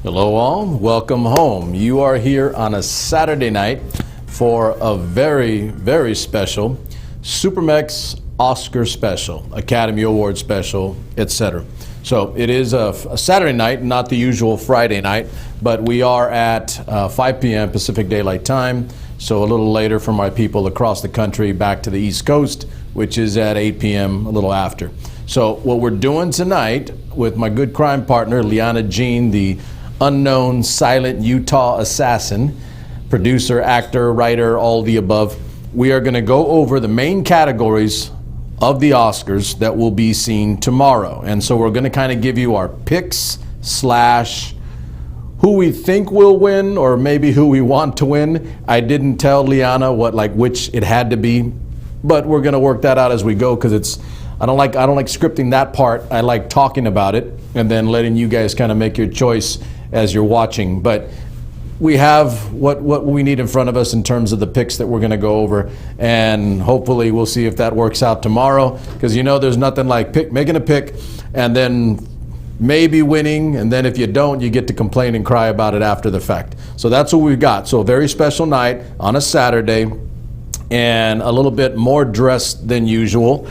Hello all, welcome home. You are here on a Saturday night for a very, very special SuperMex's Oscar special, Academy Award special, etc. So it is a Saturday night, not the usual Friday night, but we are at 5 p.m. Pacific Daylight Time, so a little later for my people across the country back to the East Coast, which is at 8 p.m. a little after. So what we're doing tonight with my good crime partner, Liana Jean, the unknown silent Utah assassin, producer, actor, writer, all the above, we are going to go over the main categories of the Oscars that will be seen tomorrow. And so we're going to kind of give you our picks slash who we think will win, or maybe who we want to win. I didn't tell Liana which it had to be, but we're going to work that out as we go, because I don't like scripting that part. I like talking about it and then letting you guys kind of make your choice as you're watching. But we have what we need in front of us in terms of the picks that we're going to go over, and hopefully we'll see if that works out tomorrow, because there's nothing like making a pick and then maybe winning, and then if you don't, you get to complain and cry about it after the fact. So that's what we've got. So a very special night on a Saturday, and a little bit more dressed than usual.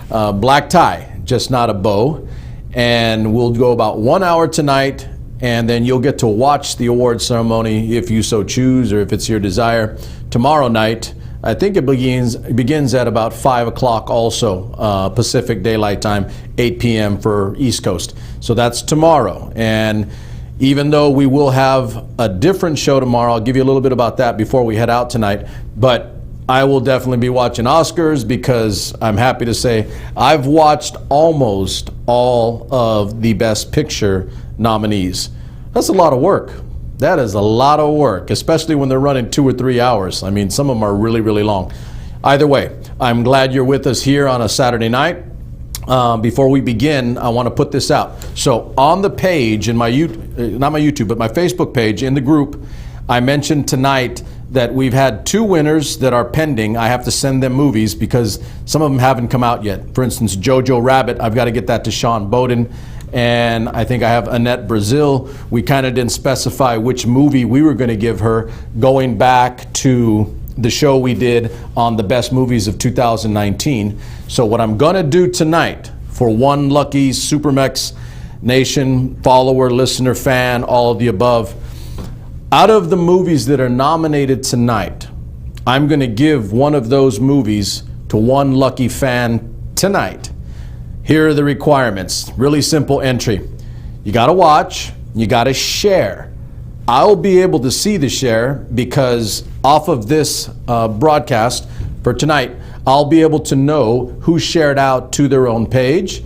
Black tie, just not a bow. And we'll go about 1 hour tonight, and then you'll get to watch the award ceremony if you so choose, or if it's your desire, tomorrow night. I think it begins at about 5 o'clock also, Pacific Daylight Time, 8 p.m. for East Coast. So that's tomorrow. And even though we will have a different show tomorrow. I'll give you a little bit about that before we head out tonight. But I will definitely be watching Oscars because I'm happy to say I've watched almost all of the Best Picture nominees. That's a lot of work. That is a lot of work, especially when they're running 2 or 3 hours. I mean, some of them are really, really long. Either way, I'm glad you're with us here on a Saturday night. Before we begin, I want to put this out. So on the page in my not my YouTube, but my Facebook page in the group, I mentioned tonight that we've had 2 winners that are pending. I have to send them movies because some of them haven't come out yet. For instance, Jojo Rabbit, I've got to get that to Sean Bowden. And I think I have Annette Brazil. We kind of didn't specify which movie we were going to give her, going back to the show we did on the best movies of 2019. So what I'm going to do tonight for one lucky SuperMex Nation follower, listener, fan, all of the above, out of the movies that are nominated tonight, I'm going to give one of those movies to one lucky fan tonight. Here are the requirements. Really simple entry. You got to watch, you got to share. I'll be able to see the share because off of this broadcast for tonight, I'll be able to know who shared out to their own page.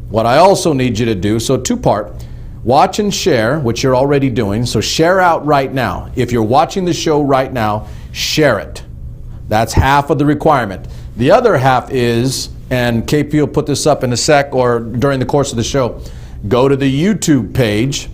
What I also need you to do, so 2-part, watch and share, which you're already doing. So share out right now. If you're watching the show right now, share it. That's half of the requirement. The other half is, and KP will put this up in a sec or during the course of the show, go to the YouTube page,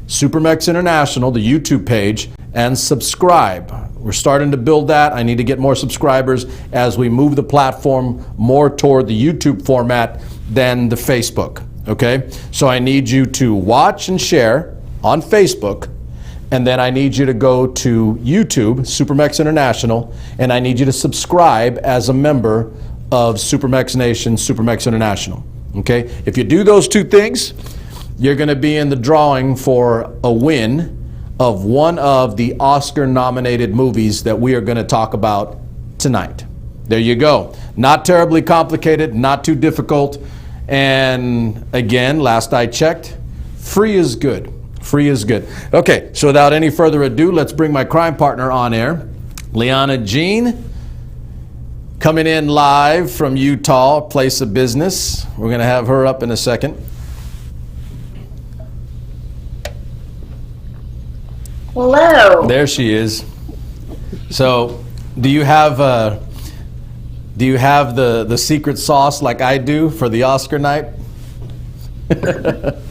SuperMex International, the YouTube page, and subscribe. We're starting to build that. I need to get more subscribers as we move the platform more toward the YouTube format than the Facebook, okay? So I need you to watch and share on Facebook, and then I need you to go to YouTube, SuperMex International, and I need you to subscribe as a member of SuperMex Nation, SuperMex International, okay? If you do those 2 things, you're going to be in the drawing for a win of one of the Oscar-nominated movies that we are going to talk about tonight. There you go. Not terribly complicated, not too difficult. And again, last I checked, free is good. Free is good. Okay, so without any further ado, let's bring my crime partner on air, Liana Jean, coming in live from Utah, place of business. We're going to have her up in a second. Hello. There she is. So, do you have the secret sauce like I do for the Oscar night?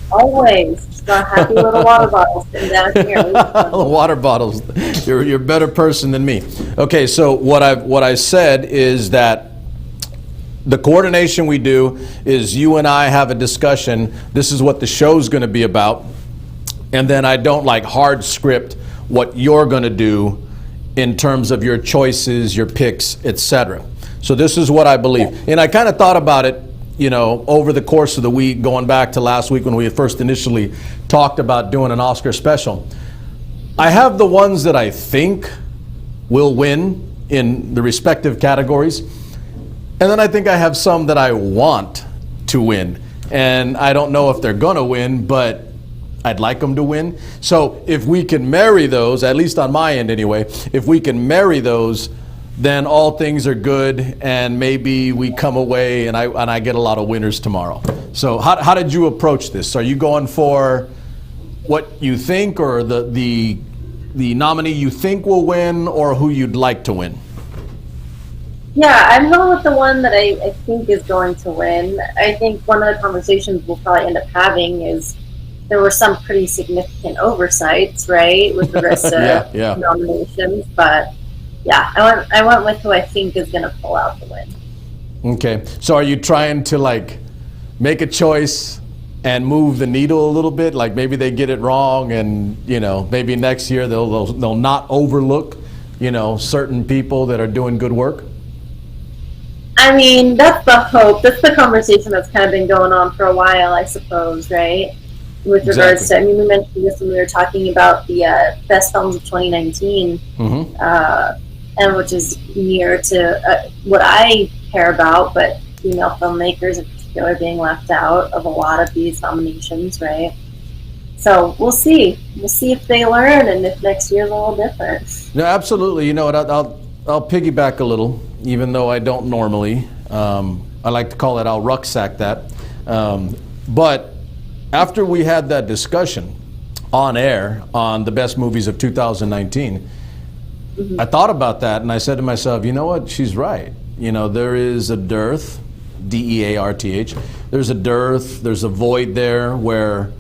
Always. Just got happy little water bottles sitting down here. Water bottles. You're a better person than me. Okay, so what I said is that the coordination we do is you and I have a discussion. This is what the show's going to be about. And then I don't like hard script what you're going to do in terms of your choices, your picks, etc. So this is what I believe. And I kind of thought about it, you know, over the course of the week, going back to last week when we had first initially talked about doing an Oscar special. I have the ones that I think will win in the respective categories. And then I think I have some that I want to win. And I don't know if they're going to win, but I'd like them to win. So if we can marry those, at least on my end anyway, if we can marry those, then all things are good, and maybe we come away and I get a lot of winners tomorrow. So how did you approach this? Are you going for what you think, or the nominee you think will win, or who you'd like to win? Yeah, I'm going with the one that I think is going to win. I think one of the conversations we'll probably end up having is there were some pretty significant oversights, right, with the rest of nominations. But yeah, I went with who I think is going to pull out the win. Okay, so are you trying to like make a choice and move the needle a little bit? Like maybe they get it wrong, and you know maybe next year they'll not overlook, you know, certain people that are doing good work. I mean, that's the hope. That's the conversation that's kind of been going on for a while, I suppose, right? With regards to, I mean, we mentioned this when we were talking about the best films of 2019, and which is near to what I care about, but female filmmakers in particular being left out of a lot of these nominations, right? So we'll see. we'll see if they learn and if next year's a little different. No, absolutely. You know what? I'll piggyback a little, even though I don't normally. I like to call it, I'll rucksack that. But after we had that discussion on air on the best movies of 2019, I thought about that and I said to myself, you know what? She's right. You know, there is a dearth, D-E-A-R-T-H. There's a dearth, there's a void there where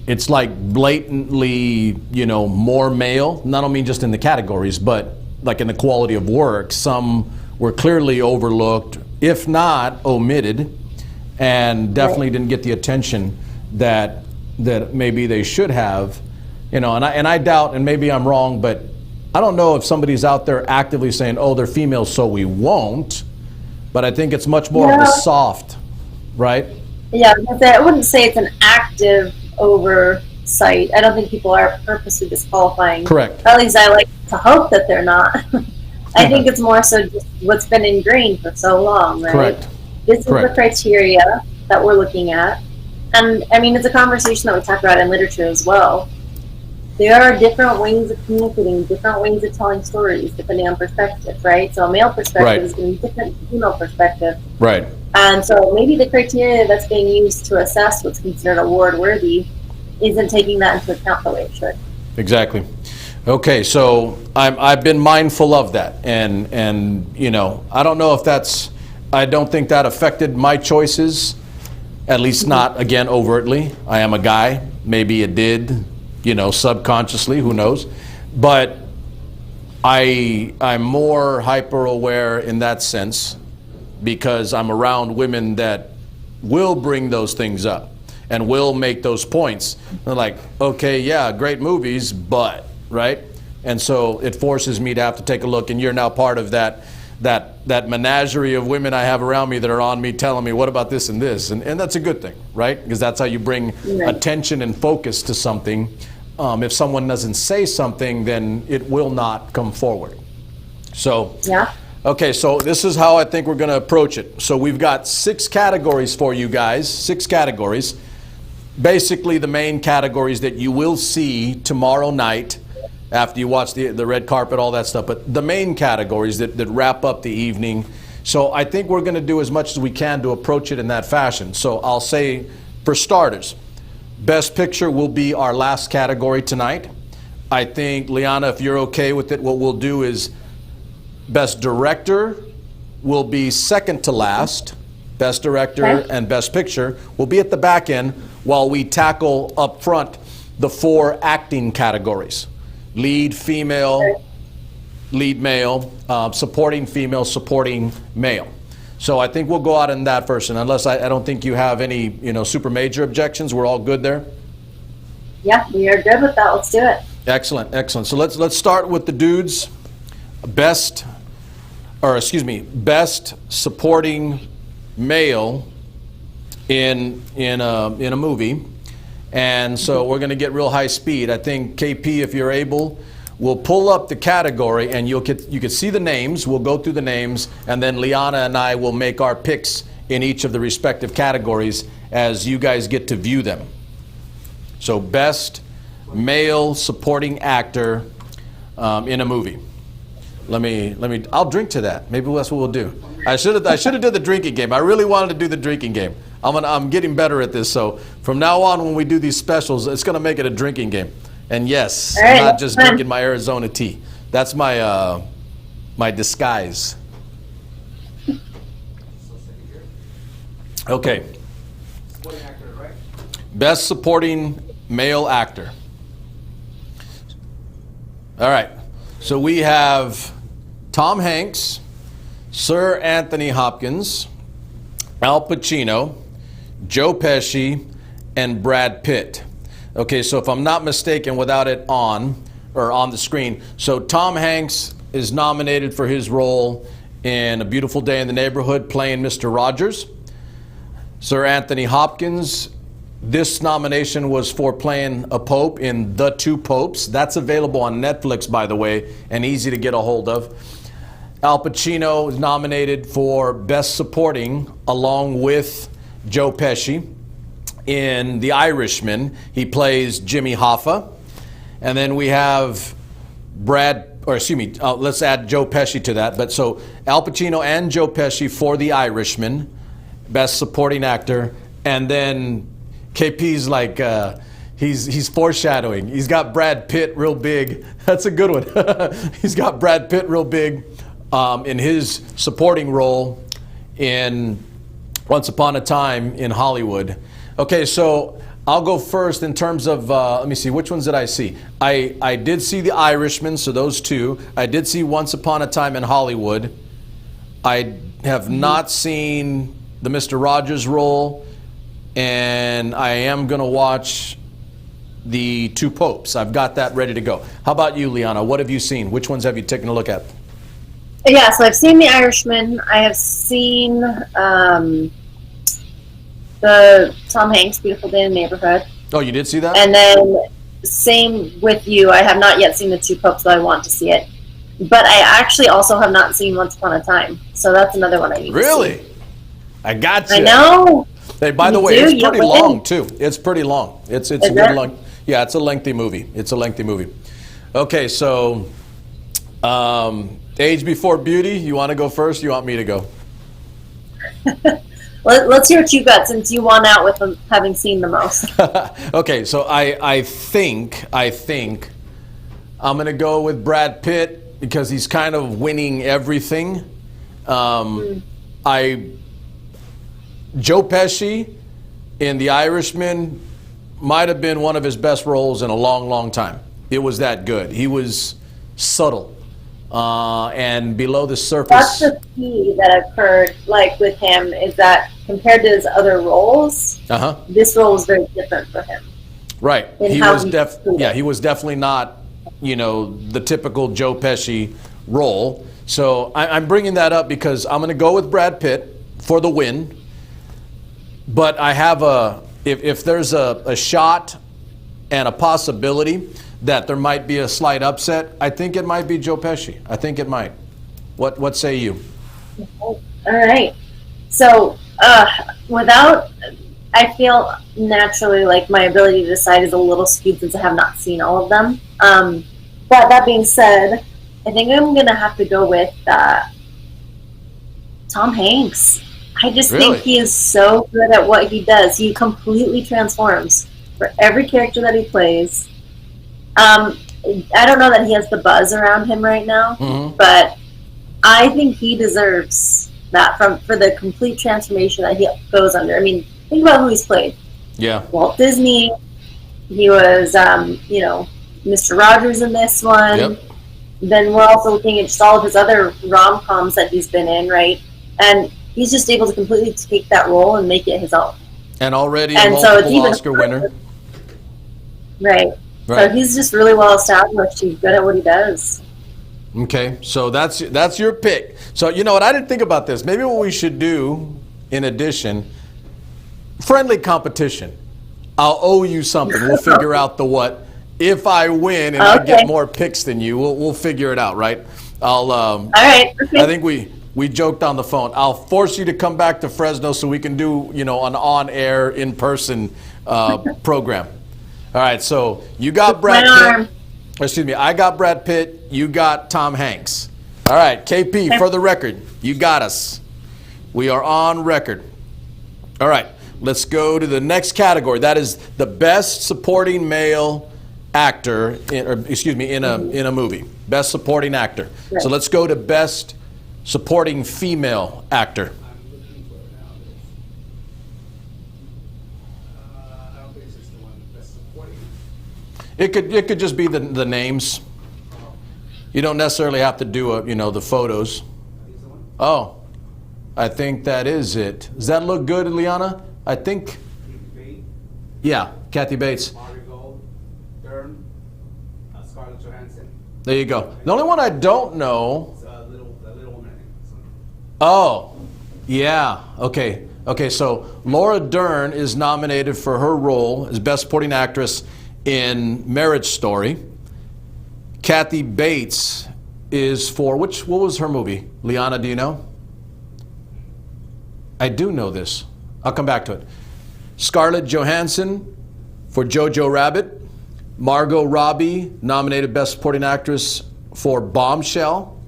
it's like blatantly, you know, more male. Not only just in the categories, but like in the quality of work. Some were clearly overlooked, if not omitted, and definitely didn't get the attention that maybe they should have. You know, and I doubt, and maybe I'm wrong, but I don't know if somebody's out there actively saying, oh, they're females, so we won't. But I think it's much more of a soft, right? Yeah, I wouldn't say it's an active oversight. I don't think people are purposely disqualifying. Correct. At least I like to hope that they're not. I think it's more so just what's been ingrained for so long, right? Correct. This is the criteria that we're looking at. And I mean, it's a conversation that we talk about in literature as well. There are different ways of communicating, different ways of telling stories, depending on perspective, right? So a male perspective is going to be different from a female perspective. Right. And so maybe the criteria that's being used to assess what's considered award-worthy isn't taking that into account the way it should. Exactly. Okay, so I've been mindful of that, and you know, I don't know if I don't think that affected my choices, at least not, again, overtly. I am a guy. Maybe it did, you know, subconsciously, who knows? But I'm more hyper aware in that sense because I'm around women that will bring those things up and will make those points. They're like, okay, yeah, great movies, but, right? And so it forces me to have to take a look, and you're now part of that menagerie of women I have around me that are on me telling me, what about this and this? And that's a good thing, right? Because that's how you bring attention and focus to something. If someone doesn't say something, then it will not come forward. So, okay, so this is how I think we're going to approach it. So we've got 6 categories for you guys, 6 categories. Basically the main categories that you will see tomorrow night after you watch the red carpet, all that stuff. But the main categories that wrap up the evening. So I think we're going to do as much as we can to approach it in that fashion. So I'll say, for starters, Best Picture will be our last category tonight. I think, Liana, if you're okay with it, what we'll do is Best Director will be second to last. Best Director and Best Picture will be at the back end while we tackle up front the 4 acting categories. Lead female, lead male, supporting female, supporting male. So I think we'll go out in that first, and unless I don't think you have any, you know, super major objections, we're all good there? Yeah, we are good with that. Let's do it. Excellent, excellent. So let's start with the dudes. Best supporting male in a movie. And so we're going to get real high speed. I think, KP, if you're able, we'll pull up the category and you can see the names. We'll go through the names, and then Liana and I will make our picks in each of the respective categories as you guys get to view them. So best male supporting actor in a movie. I'll drink to that. Maybe that's what we'll do. I should have done the drinking game. I really wanted to do the drinking game. I'm getting better at this. So from now on, when we do these specials, it's going to make it a drinking game. And yes, I'm not just drinking my Arizona tea. That's my my disguise. Okay. Best supporting male actor. All right. So we have Tom Hanks, Sir Anthony Hopkins, Al Pacino, Joe Pesci, and Brad Pitt. Okay, so if I'm not mistaken, without it on the screen, so Tom Hanks is nominated for his role in A Beautiful Day in the Neighborhood, playing Mr. Rogers. Sir Anthony Hopkins, this nomination was for playing a pope in The Two Popes. That's available on Netflix, by the way, and easy to get a hold of. Al Pacino is nominated for Best Supporting, along with Joe Pesci. In The Irishman, he plays Jimmy Hoffa. And then we have let's add Joe Pesci to that. But so Al Pacino and Joe Pesci for The Irishman, Best Supporting Actor. And then KP's like, he's foreshadowing. He's got Brad Pitt real big. That's a good one. He's got Brad Pitt real big in his supporting role in Once Upon a Time in Hollywood. Okay, so I'll go first in terms of, let me see, which ones did I see? I did see The Irishman, so those two. I did see Once Upon a Time in Hollywood. I have not seen the Mr. Rogers role, and I am going to watch The Two Popes. I've got that ready to go. How about you, Liana? What have you seen? Which ones have you taken a look at? Yeah, so I've seen The Irishman. I have seen the Tom Hanks, Beautiful Day in the Neighborhood. Oh, you did see that? And then same with you. I have not yet seen The Two Popes, so I want to see it. But I actually also have not seen Once Upon a Time. So that's another one I need to see. Really? I got you. I know. Hey, by the way, it's pretty long, too. It's pretty long. It's a good long. Yeah, it's a lengthy movie. It's a lengthy movie. Okay, so Age Before Beauty. You want to go first? You want me to go? Let's hear what you got, since you won out with them having seen the most. Okay, so I think I'm going to go with Brad Pitt because he's kind of winning everything. Joe Pesci in The Irishman might have been one of his best roles in a long, long time. It was that good. He was subtle and below the surface. That's the key that I've heard, like with him, is that compared to his other roles, this role is very different for him. Right. He was definitely not, the typical Joe Pesci role. So I'm bringing that up because I'm going to go with Brad Pitt for the win. But I have if there's a shot and a possibility that there might be a slight upset, I think it might be Joe Pesci. I think it might. What say you? All right. So I feel naturally like my ability to decide is a little skewed since I have not seen all of them. But that being said, I think I'm going to have to go with Tom Hanks. I just think he is so good at what he does. He completely transforms for every character that he plays. I don't know that he has the buzz around him right now, but I think he deserves that for the complete transformation that he goes under. I mean, think about who he's played. Yeah. Walt Disney. He was, Mr. Rogers in this one. Yep. Then we're also looking at just all of his other rom-coms that he's been in, right? And he's just able to completely take that role and make it his own. And already a multiple Oscar winner. Right. So he's just really well established. He's good at what he does. Okay, so that's your pick. So you know what? I didn't think about this. Maybe what we should do, in addition, friendly competition. I'll owe you something. We'll figure out the what. If I win and I get more picks than you, we'll figure it out, right? All right. Okay. I think we joked on the phone. I'll force you to come back to Fresno so we can do an on-air, in-person program. All right, so you got Brad Pitt. Excuse me, I got Brad Pitt. You got Tom Hanks. All right, KP, for the record, you got us. We are on record. All right, let's go to the next category. That is the best supporting male actor, in a movie. Best supporting actor. Right. So let's go to best supporting female actor. It could just be the names. You don't necessarily have to do the photos. Oh, I think that is it. Does that look good, Liana? I think. Yeah, Kathy Bates. Scarlett Johansson. There you go. The only one I don't know. Little Woman. Oh, yeah. Okay. So Laura Dern is nominated for her role as Best Supporting Actress in Marriage Story. Kathy Bates is for what was her movie? Liana, do you know? I do know this. I'll come back to it. Scarlett Johansson for Jojo Rabbit. Margot Robbie, nominated Best Supporting Actress for Bombshell.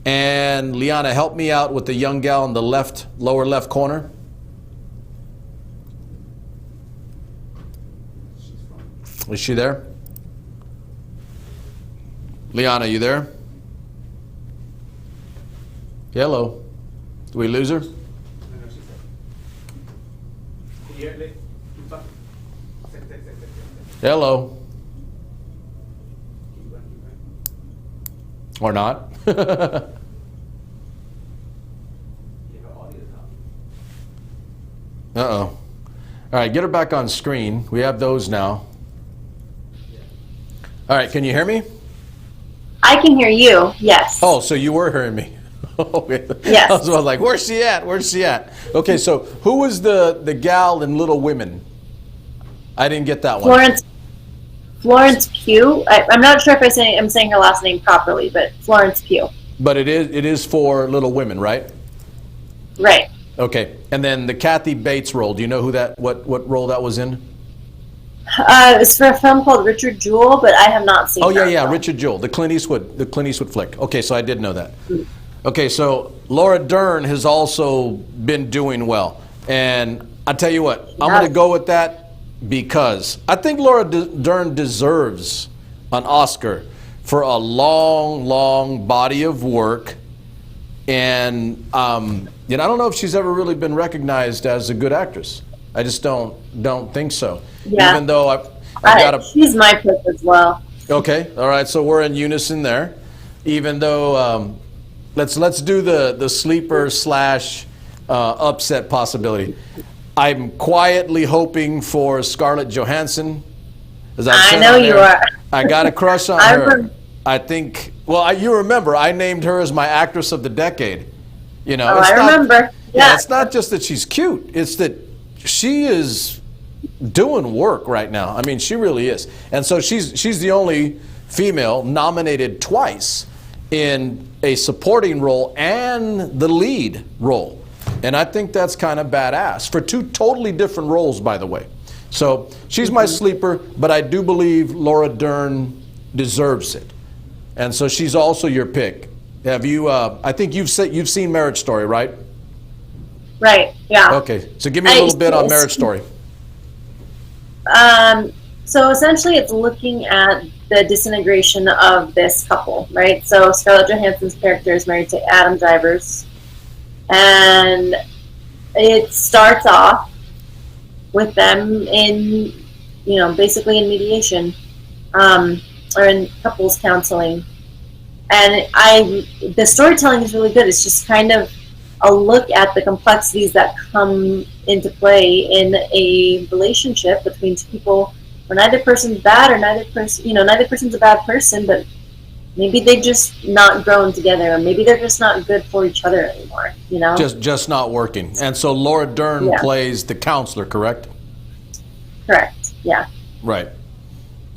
And Liana, help me out with the young gal in the lower left corner. Is she there? Liana, you there? Hello. Did we lose her? Hello. Or not? Uh-oh. All right, get her back on screen. We have those now. All right, can you hear me? I can hear you, yes. Oh, so you were hearing me. Yes. I was like, where's she at? Where's she at? Okay, so who was the gal in Little Women? I didn't get that one. Florence Pugh. I'm not sure if I'm saying her last name properly, but Florence Pugh. But it is for Little Women, right? Right. Okay, and then the Kathy Bates role. Do you know what role that was in? It's for a film called Richard Jewell, but I have not seen. Oh yeah, Richard Jewell, the Clint Eastwood flick. Okay, so I did know that. Okay, so Laura Dern has also been doing well, and I tell you what, I'm going to go with that because I think Laura Dern deserves an Oscar for a long body of work, and I don't know if she's ever really been recognized as a good actress. I just don't think so. Yeah. Even though I've got she's my pick as well. Okay. All right. So we're in unison there. Even though let's do the sleeper / upset possibility. I'm quietly hoping for Scarlett Johansson. I know you are. I got a crush on her. I think. Well, you remember I named her as my actress of the decade. You know. I remember. Yeah. It's not just that she's cute. It's that she is doing work right now. I mean, she really is. And so she's the only female nominated twice in a supporting role and the lead role. And I think that's kind of badass for two totally different roles, by the way. So she's my sleeper, but I do believe Laura Dern deserves it. And so she's also your pick. Have you, I think you've seen Marriage Story, right? Right, yeah. Okay, so give me a little bit on Marriage Story. So essentially it's looking at the disintegration of this couple, right? So Scarlett Johansson's character is married to Adam Driver's, and it starts off with them in, basically in mediation, or in couples counseling. And the storytelling is really good. It's just kind of a look at the complexities that come into play in a relationship between two people where neither person's bad or neither person's a bad person, but maybe they've just not grown together, or maybe they're just not good for each other anymore, Just not working. And so Laura Dern plays the counselor, correct? Correct, yeah. Right.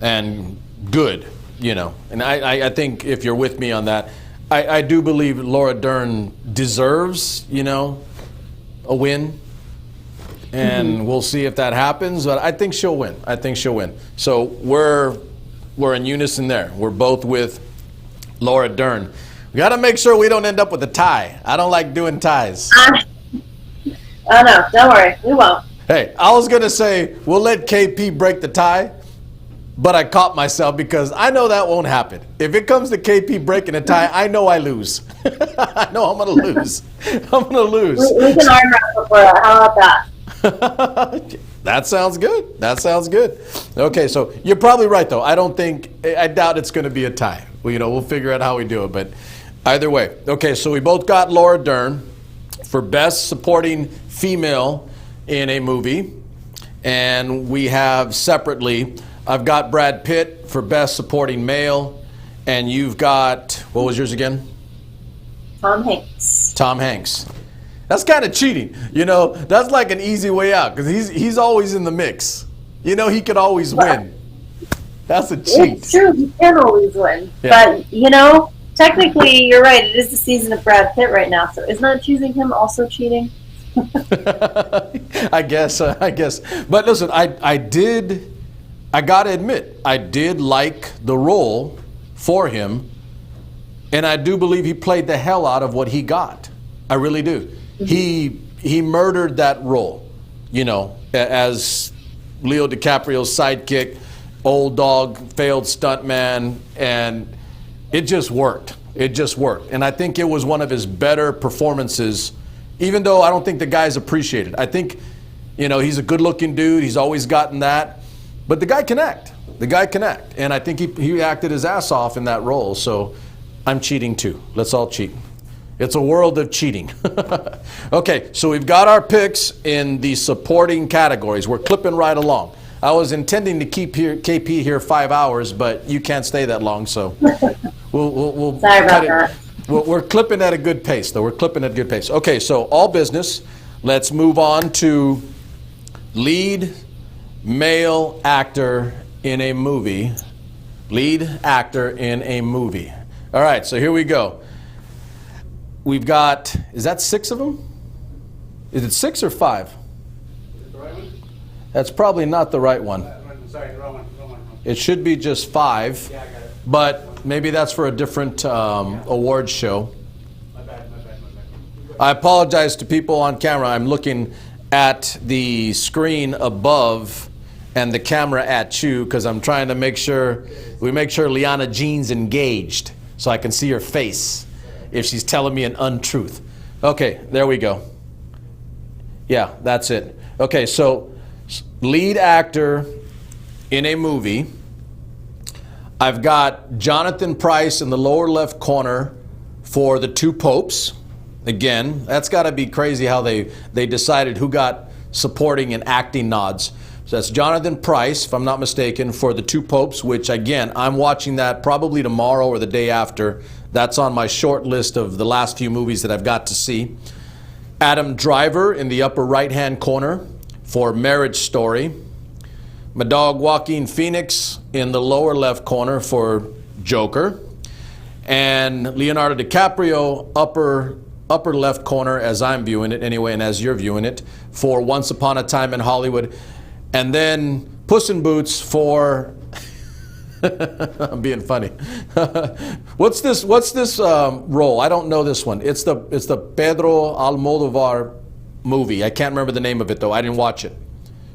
And good, And I think if you're with me on that, I do believe Laura Dern deserves, a win. And we'll see if that happens, but I think she'll win. So we're in unison there. We're both with Laura Dern. We got to make sure we don't end up with a tie. I don't like doing ties. Oh no, don't worry, we won't. Hey, I was going to say we'll let KP break the tie, but I caught myself because I know that won't happen. If it comes to KP breaking a tie, I know I lose. I know I'm going to lose. We can arm wrestle for it. How about that? That sounds good. Okay, so you're probably right, though. I doubt it's going to be a tie. We'll figure out how we do it, but either way. Okay, so we both got Laura Dern for Best Supporting Female in a Movie, and we have separately, I've got Brad Pitt for Best Supporting Male, and you've got, what was yours again? Tom Hanks. That's kind of cheating. That's like an easy way out because he's always in the mix. He could always win. That's a cheat. It's true. He can always win. Yeah. But, technically, you're right. It is the season of Brad Pitt right now. So isn't not choosing him also cheating? I guess. But listen, I did I gotta admit, I did like the role for him, and I do believe he played the hell out of what he got. I really do. He murdered that role, you know, as Leo DiCaprio's sidekick, old dog, failed stuntman, and it just worked. It just worked. And I think it was one of his better performances, even though I don't think the guy's appreciated. I think, you know, he's a good-looking dude. He's always gotten that. But the guy can act. The guy can act. And I think he acted his ass off in that role. So I'm cheating too. Let's all cheat. It's a world of cheating. Okay, so we've got our picks in the supporting categories. We're clipping right along. I was intending to keep KP here 5 hours, but you can't stay that long, so we'll Sorry about that. We're clipping at a good pace, though. We're clipping at a good pace. Okay, so all business. Let's move on to lead male actor in a movie. Lead actor in a movie. All right, so here we go. We've got, is that 6 of them? Is it 6 or 5? Is it the right one? That's probably not the right one. Sorry, the wrong one. It should be just 5, Yeah, I got it. but maybe that's for a different awards show. My bad. I apologize to people on camera. I'm looking at the screen above and the camera at you because I'm trying to make sure Liana Jean's engaged so I can see her face if she's telling me an untruth. Okay, there we go. Yeah, that's it. Okay, so lead actor in a movie. I've got Jonathan Pryce in the lower left corner for The Two Popes. Again, that's got to be crazy how they decided who got supporting and acting nods. So that's Jonathan Pryce, if I'm not mistaken, for The Two Popes, which again, I'm watching that probably tomorrow or the day after. That's on my short list of the last few movies that I've got to see. Adam Driver in the upper right-hand corner for Marriage Story. My dog Joaquin Phoenix in the lower left corner for Joker. And Leonardo DiCaprio, upper left corner as I'm viewing it anyway, and as you're viewing it, for Once Upon a Time in Hollywood. And then Puss in Boots for I'm being funny. What's this role? I don't know this one. It's the Pedro Almodovar movie. I can't remember the name of it though. I didn't watch it.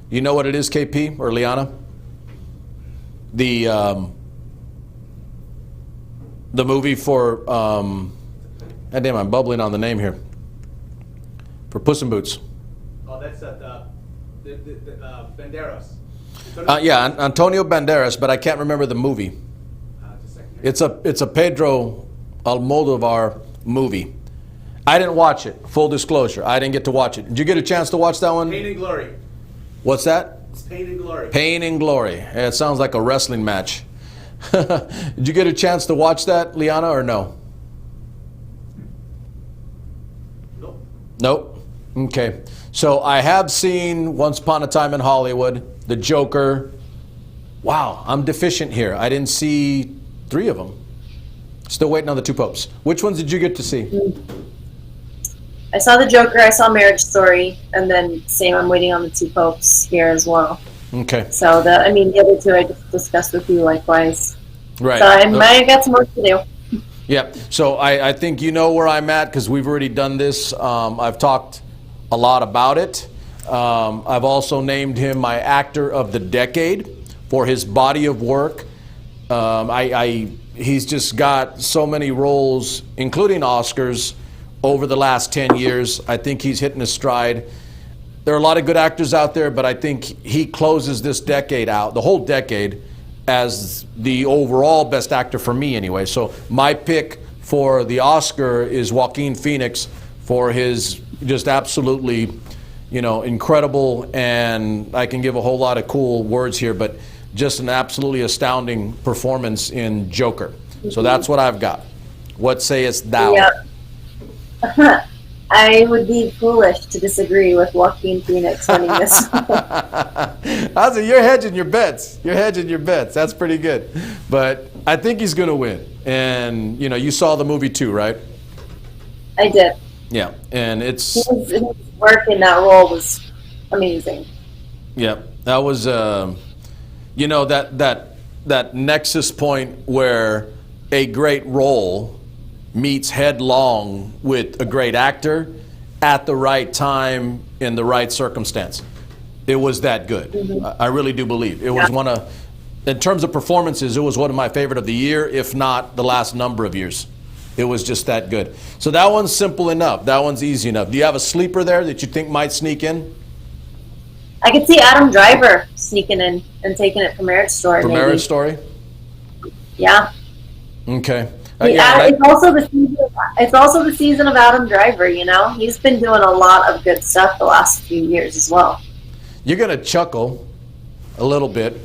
You know what it is, KP or Liana? The movie for God damn, I'm bubbling on the name here. For Puss in Boots. Oh, that's Banderas. Yeah, Antonio Banderas, but I can't remember the movie. Just a second. It's a Pedro Almodovar movie. I didn't watch it. Full disclosure, I didn't get to watch it. Did you get a chance to watch that one? Pain and Glory. What's that? It's Pain and Glory. Pain and Glory. Yeah, it sounds like a wrestling match. Did you get a chance to watch that, Liana, or no? Nope. Nope. Okay. So I have seen Once Upon a Time in Hollywood, The Joker. Wow, I'm deficient here. I didn't see 3 of them. Still waiting on The Two Popes. Which ones did you get to see? I saw The Joker, I saw Marriage Story, and then same, I'm waiting on The Two Popes here as well. Okay. So the other 2 I just discussed with you likewise. Right. So I might have got some work to do. Yeah. So I think you know where I'm at because we've already done this. I've talked a lot about it. I've also named him my actor of the decade for his body of work. He's just got so many roles, including Oscars, over the last 10 years. I think he's hitting his stride. There are a lot of good actors out there, but I think he closes this decade out, the whole decade, as the overall best actor for me anyway. So my pick for the Oscar is Joaquin Phoenix for his just absolutely, incredible, and I can give a whole lot of cool words here, but just an absolutely astounding performance in Joker. So that's what I've got. What sayest thou? Yeah. I would be foolish to disagree with Joaquin Phoenix winning this. You're hedging your bets. You're hedging your bets. That's pretty good. But I think he's going to win. And, you saw the movie too, right? I did. Yeah. And it's... His work in that role was amazing. Yeah. That was... you know, that nexus point where a great role meets headlong with a great actor at the right time in the right circumstance. It was that good. I really do believe it was one of, in terms of performances, it was one of my favorite of the year, if not the last number of years. It was just that good. So that one's simple enough. That one's easy enough. Do you have a sleeper there that you think might sneak in? I could see Adam Driver sneaking in and taking it from Marriage Story. For Marriage Story? Yeah. Okay. It's also the season of Adam Driver, you know? He's been doing a lot of good stuff the last few years as well. You're going to chuckle a little bit.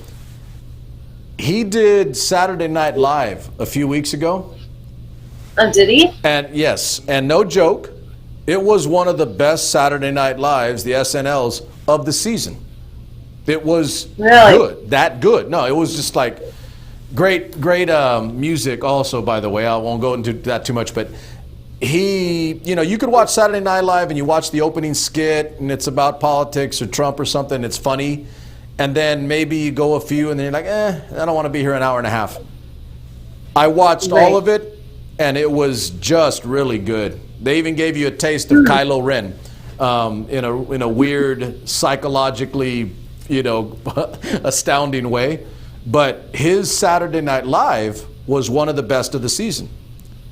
He did Saturday Night Live a few weeks ago. Did he? And yes, and no joke, it was one of the best Saturday Night Lives, the SNLs, of the season. It was really good, that good. No, it was just like great music also, by the way. I won't go into that too much, but he, you know, you could watch Saturday Night Live and you watch the opening skit and it's about politics or Trump or something, it's funny. And then maybe you go a few and then you're like, I don't want to be here an hour and a half. I watched all of it and it was just really good. They even gave you a taste of Kylo Ren in a weird, psychologically, you know, astounding way. But his Saturday Night Live was one of the best of the season.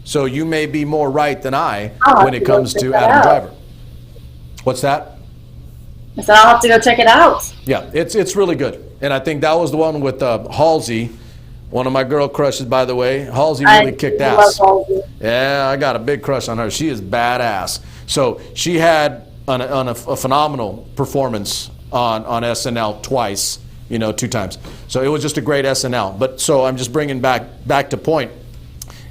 So you may be more right than I when it comes to Adam Driver. What's that? So I'll have to go check it out. Yeah, it's really good. And I think that was the one with Halsey, one of my girl crushes, by the way. Halsey really kicked ass. Yeah, I got a big crush on her. She is badass. So she had a phenomenal performance on SNL twice, you know, 2 times. So it was just a great SNL. But so I'm just bringing back to point.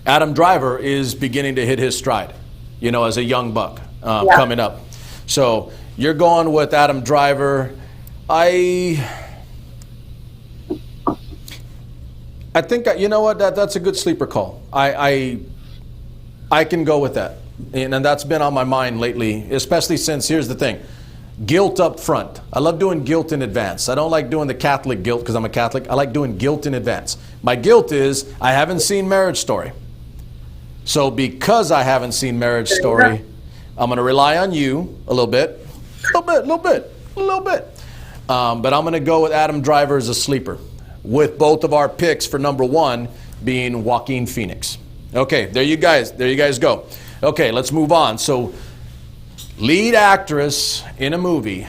Adam Driver is beginning to hit his stride, you know, as a young buck coming up. So you're going with Adam Driver. I think, you know what, that's a good sleeper call. I can go with that. And that's been on my mind lately, especially since, here's the thing, guilt up front. I love doing guilt in advance. I don't like doing the Catholic guilt because I'm a Catholic. I like doing guilt in advance. My guilt is I haven't seen Marriage Story. So because I haven't seen Marriage Story, I'm going to rely on you a little bit. But I'm going to go with Adam Driver as a sleeper, with both of our picks for number 1 being Joaquin Phoenix. Okay, there you guys go. Okay, let's move on. So, lead actress in a movie,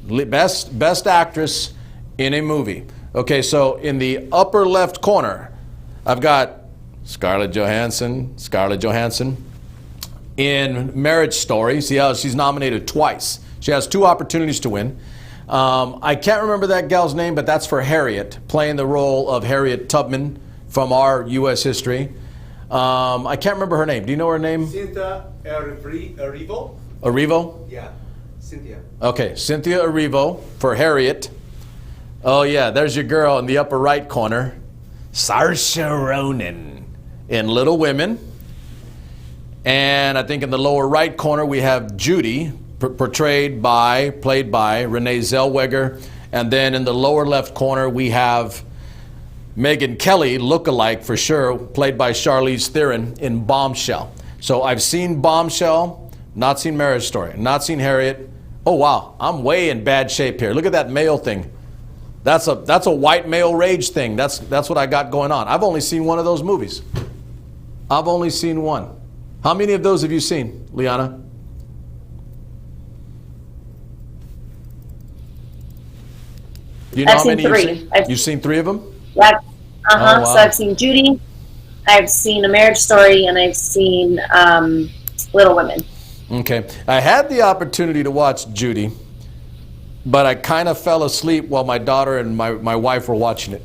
best actress in a movie. Okay, so in the upper left corner, I've got Scarlett Johansson. In Marriage Story, see how she's nominated twice. She has 2 opportunities to win. I can't remember that gal's name, but that's for Harriet, playing the role of Harriet Tubman from our U.S. history. I can't remember her name. Do you know her name? Cynthia Erivo. Erivo? Yeah, Cynthia. Okay, Cynthia Erivo for Harriet. Oh yeah, there's your girl in the upper right corner, Saoirse Ronan in Little Women. And I think in the lower right corner we have Judy, played by Renee Zellweger. And then in the lower left corner we have Megyn Kelly, look-alike for sure, played by Charlize Theron in Bombshell. So I've seen Bombshell, not seen Marriage Story, not seen Harriet. Oh wow, I'm way in bad shape here. Look at that male thing. That's a white male rage thing. That's what I got going on. I've only seen one of those movies. I've only seen one. How many of those have you seen, Liana? Do you know I've how many seen 3. you've seen? You've seen 3 of them? Yeah. Oh, wow. So I've seen Judy, I've seen A Marriage Story, and I've seen Little Women. Okay. I had the opportunity to watch Judy, but I kind of fell asleep while my daughter and my wife were watching it.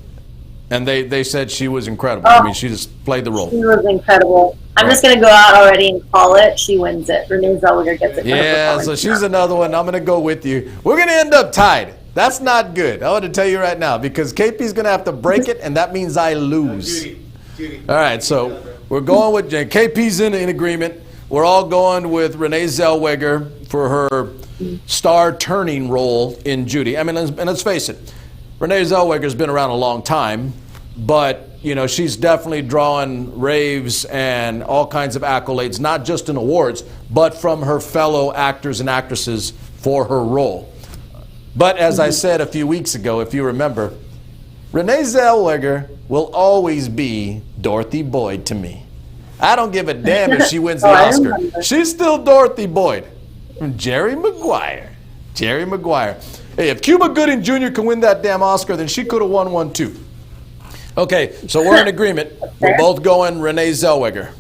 And they said she was incredible. I mean, she just played the role. She was incredible. I'm just going to go out already and call it. She wins it. Renee Zellweger gets it. Yeah, so she's another one. I'm going to go with you. We're going to end up tied. That's not good. I want to tell you right now, because KP's going to have to break it, and that means I lose. Judy. All right, so we're going with KP's in agreement. We're all going with Renee Zellweger for her star-turning role in Judy. I mean, and let's face it, Renee Zellweger's been around a long time, but she's definitely drawing raves and all kinds of accolades, not just in awards, but from her fellow actors and actresses for her role. But as I said a few weeks ago, if you remember, Renee Zellweger will always be Dorothy Boyd to me. I don't give a damn if she wins the Oscar. She's still Dorothy Boyd. Jerry Maguire. Jerry Maguire. Hey, if Cuba Gooding Jr. can win that damn Oscar, then she could have won one too. Okay, so we're in agreement. We're both going Renee Zellweger.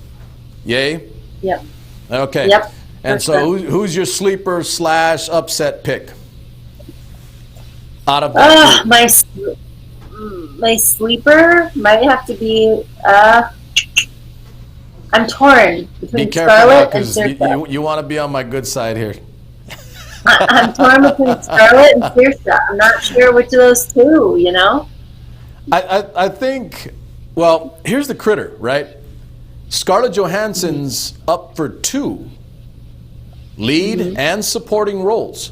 Yay? Yep. Okay. Yep. And so who's your sleeper / upset pick? Out of that my sleeper might have to be I'm torn between Scarlett and Saoirse. You want to be on my good side here. I'm torn between Scarlett and Saoirse. I'm not sure which of those two, I think, well, here's the critter, right? Scarlett Johansson's up for 2 lead and supporting roles.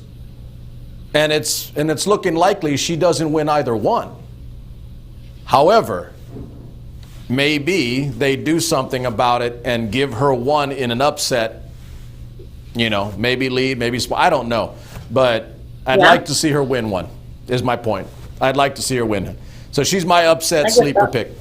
And it's looking likely she doesn't win either one. However, maybe they do something about it and give her one in an upset, maybe lead, maybe I don't know. But I'd like to see her win one, is my point. I'd like to see her win. So she's my upset sleeper pick.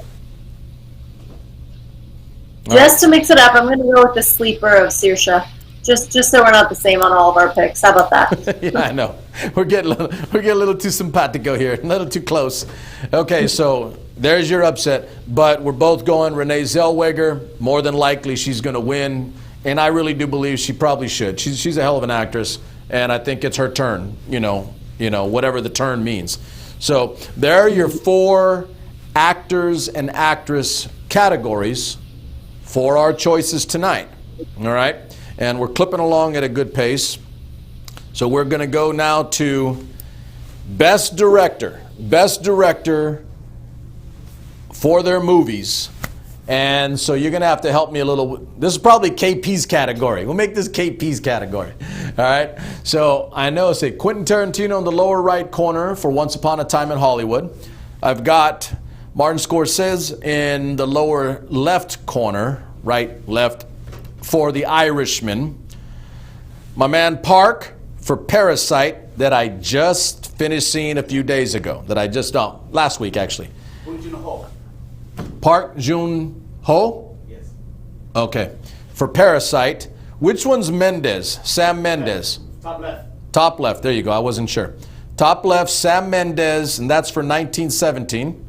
Just to mix it up, I'm going to go with the sleeper of Saoirse. Just so we're not the same on all of our picks. How about that? Yeah, I know. We're getting a little too simpatico here, a little too close. Okay, so there's your upset. But we're both going Renee Zellweger. More than likely, she's going to win, and I really do believe she probably should. She's a hell of an actress, and I think it's her turn. Whatever the turn means. So there are your 4 actors and actress categories for our choices tonight. All right. And we're clipping along at a good pace. So we're going to go now to Best Director. Best Director for their movies. And so you're going to have to help me a little. This is probably KP's category. We'll make this KP's category. All right. So I know, say, Quentin Tarantino in the lower right corner for Once Upon a Time in Hollywood. I've got Martin Scorsese in the lower left corner, right, left, for The Irishman. My man Park for Parasite, that I just finished seeing a few days ago. Last week actually. Bong Joon-ho. Park Joon-ho? Yes. Okay. For Parasite. Which one's Mendes? Sam Mendes. Top left. Top left. There you go. I wasn't sure. Top left, Sam Mendes, and that's for 1917.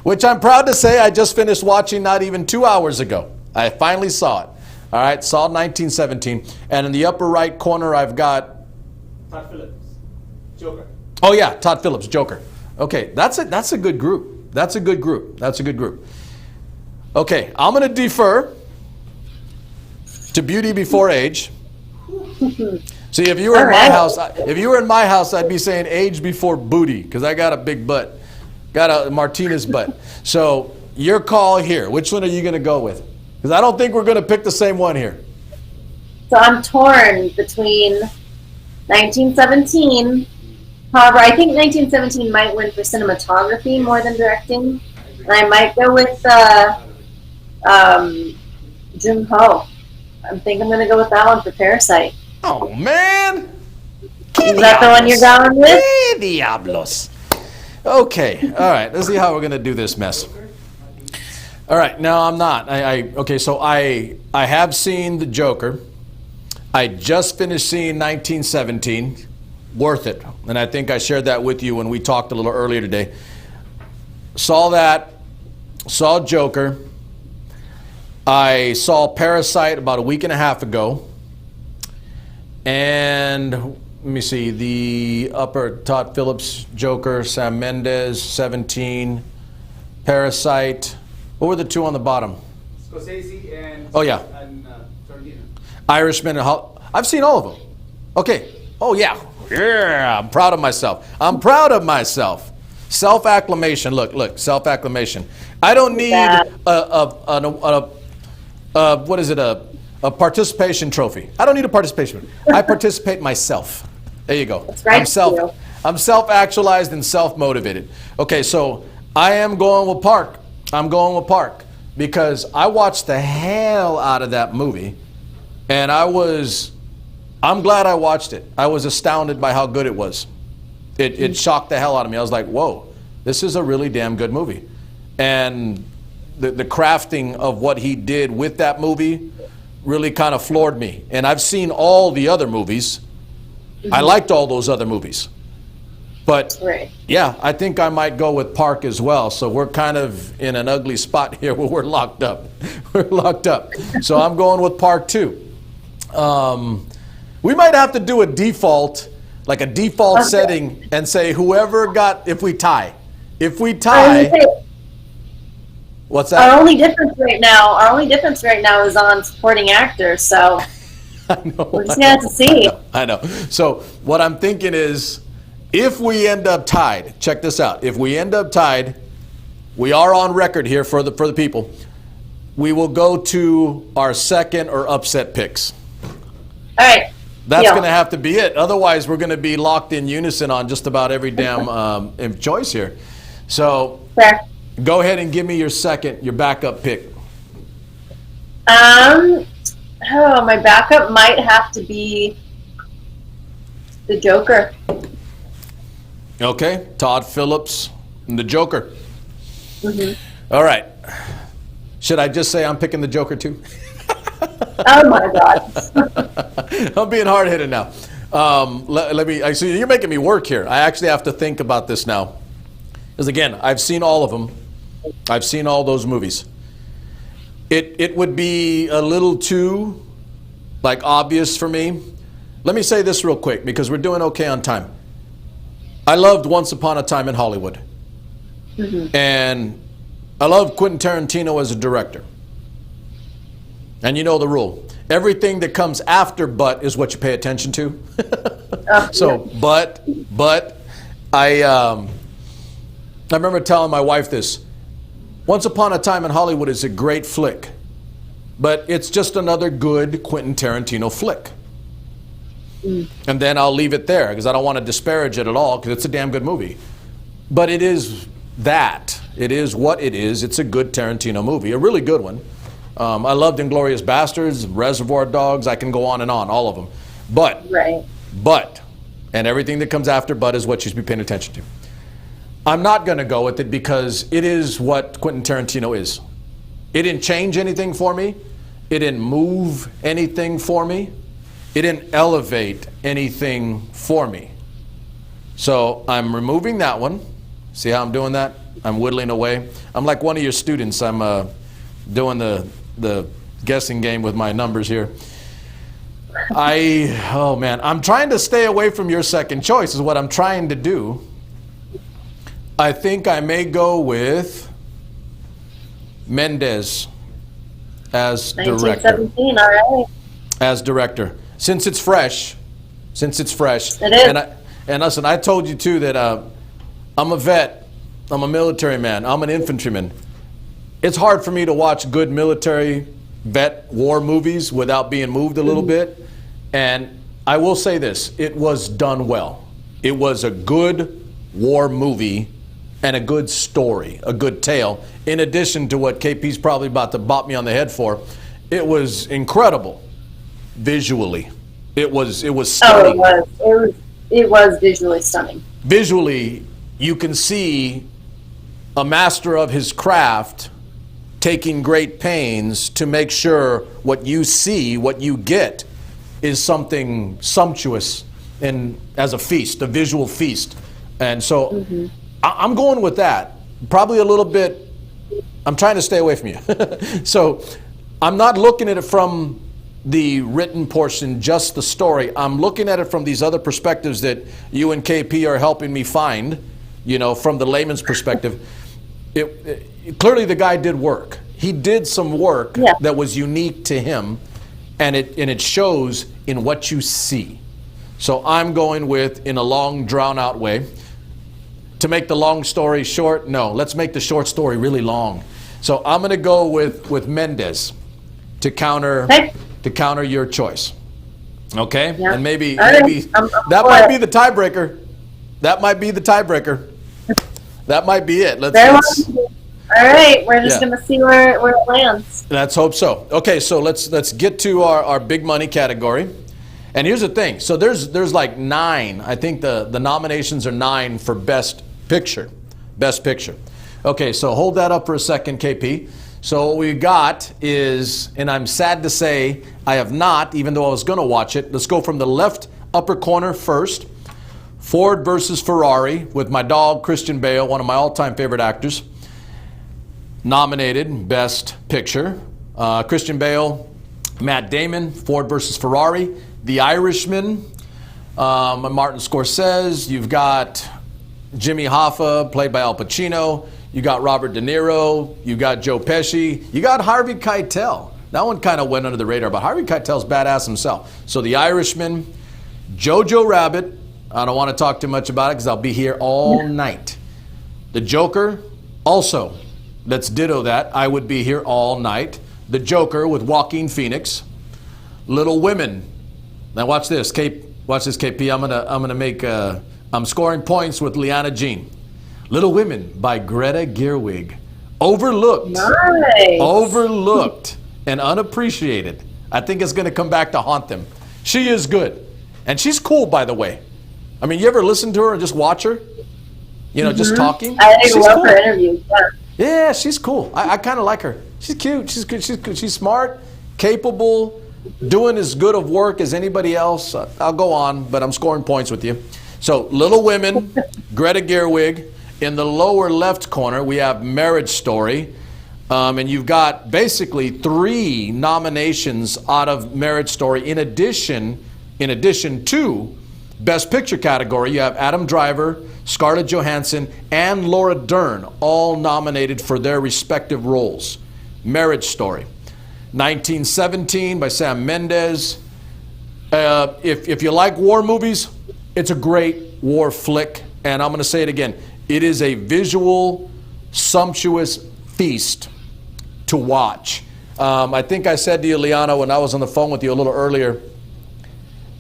Which I'm proud to say I just finished watching not even 2 hours ago. I finally saw it. All right, saw 1917. And in the upper right corner, I've got Todd Phillips. Joker. Oh yeah, Todd Phillips, Joker. Okay, that's a good group. That's a good group. That's a good group. Okay, I'm going to defer to Beauty Before Age. See, if you were in my house, I'd be saying age before booty, because I got a big butt, got a Martinez butt. So your call here. Which one are you going to go with? Because I don't think we're going to pick the same one here. So I'm torn between 1917. However, I think 1917 might win for cinematography more than directing. And I might go with Joon-ho. I think I'm going to go with that one for Parasite. Oh, man. Is that the one you're going with? Que diablos. Okay. All right. Let's see how we're going to do this mess. All right. No, I'm not. Okay, so I have seen The Joker. I just finished seeing 1917. Worth it. And I think I shared that with you when we talked a little earlier today. Saw that. Saw Joker. I saw Parasite about a week and a half ago. And let me see, the upper, Todd Phillips, Joker, Sam Mendes, 17, Parasite. What were the two on the bottom? Scorsese and Tarantino. Irishman and I've seen all of them. Okay. Oh yeah. Yeah, I'm proud of myself. I'm proud of myself. Self-acclamation. Look, self-acclamation. I don't need what is it, a participation trophy. I don't need a participation. I participate myself. There you go. That's right. I'm self-actualized and self-motivated. Okay, so I am going with Park. I'm going with Park because I watched the hell out of that movie, and I'm glad I watched it. I was astounded by how good it was. It shocked the hell out of me. I was like, whoa, this is a really damn good movie. And the crafting of what he did with that movie really kind of floored me. And I've seen all the other movies. I liked all those other movies. But yeah, I think I might go with Park as well. So we're kind of in an ugly spot here where we're locked up. We're locked up. So I'm going with Park too. We might have to do a default, like a default setting, and say whoever got, if we tie. If we tie, what's that? Our only difference right now is on supporting actor, so I know, we're just gonna have to see. I know. So what I'm thinking is, if we end up tied, check this out. If we end up tied, we are on record here for the people. We will go to our second or upset picks. All right. That's going to have to be it. Otherwise, we're going to be locked in unison on just about every damn choice here. So go ahead and give me your backup pick. My backup might have to be the Joker. Okay, Todd Phillips and the Joker. All right. Should I just say I'm picking the Joker too? Oh my God. I'm being hard-headed now. Let me. Actually, you're making me work here. I actually have to think about this now, because again, I've seen all of them. I've seen all those movies. It would be a little too obvious for me. Let me say this real quick because we're doing okay on time. I loved Once Upon a Time in Hollywood, and I love Quentin Tarantino as a director. And you know the rule. Everything that comes after but is what you pay attention to. So, but I remember telling my wife this. Once Upon a Time in Hollywood is a great flick, but it's just another good Quentin Tarantino flick. And then I'll leave it there because I don't want to disparage it at all because it's a damn good movie. But it is that. It is what it is. It's a good Tarantino movie, a really good one. I loved Inglourious Bastards, Reservoir Dogs. I can go on and on, all of them. But, and everything that comes after but is what you should be paying attention to. I'm not going to go with it because it is what Quentin Tarantino is. It didn't change anything for me. It didn't move anything for me. It didn't elevate anything for me. So I'm removing that one. See how I'm doing that? I'm whittling away. I'm like one of your students. I'm doing the guessing game with my numbers here. I'm trying to stay away from your second choice is what I'm trying to do. I think I may go with Mendes as director. 1917, all right. As director. Since it's fresh. It is. And listen, I told you too that I'm a vet. I'm a military man. I'm an infantryman. It's hard for me to watch good military vet war movies without being moved a little bit. And I will say this, it was done well. It was a good war movie and a good story, a good tale. In addition to what KP's probably about to bop me on the head for, it was incredible visually. It was stunning. It was visually stunning. Visually, you can see a master of his craft taking great pains to make sure what you see, what you get, is something sumptuous and as a feast, a visual feast. And so I'm going with that. Probably a little bit, I'm trying to stay away from you. So I'm not looking at it from the written portion, just the story. I'm looking at it from these other perspectives that you and KP are helping me find, from the layman's perspective. Clearly the guy did work. He did some work that was unique to him, and it shows in what you see. So I'm going with, in a long, drawn-out way. To make the long story short, no, let's make the short story really long. So I'm going to go with Mendes to counter your choice. Okay? Yeah. And maybe that might be the tiebreaker. That might be the tiebreaker. That might be it. Let's all right, we're just gonna see where it lands. Let's hope so. Okay, so let's get to our big money category. And here's the thing. So there's like 9. I think the nominations are 9 for Best Picture. Best Picture. Okay, so hold that up for a second, KP. So what we got is, and I'm sad to say I have not, even though I was going to watch it. Let's go from the left upper corner first. Ford versus Ferrari with my dog Christian Bale, one of my all-time favorite actors. Nominated Best Picture. Christian Bale, Matt Damon, Ford versus Ferrari. The Irishman, Martin Scorsese. You've got Jimmy Hoffa, played by Al Pacino. You got Robert De Niro. You got Joe Pesci. You got Harvey Keitel. That one kind of went under the radar, but Harvey Keitel's badass himself. So The Irishman, Jojo Rabbit. I don't want to talk too much about it because I'll be here all night. The Joker, also. Let's ditto that. I would be here all night. The Joker with Joaquin Phoenix. Little Women. Now watch this, Watch this, KP. I'm scoring points with Liana Jean. Little Women by Greta Gerwig. Overlooked. Nice. Overlooked and unappreciated. I think it's going to come back to haunt them. She is good, and she's cool, by the way. I mean, you ever listen to her and just watch her? Just talking. I love her interviews. Yeah, she's cool. I kind of like her. She's cute. She's good. She's smart, capable, doing as good of work as anybody else. I'll go on, but I'm scoring points with you. So, Little Women, Greta Gerwig. In the lower left corner, we have Marriage Story. And you've got basically 3 nominations out of Marriage Story. In addition to Best Picture category, you have Adam Driver, Scarlett Johansson, and Laura Dern, all nominated for their respective roles. Marriage Story. 1917 by Sam Mendes. If you like war movies, it's a great war flick. And I'm going to say it again. It is a visual, sumptuous feast to watch. I think I said to you, Liana, when I was on the phone with you a little earlier,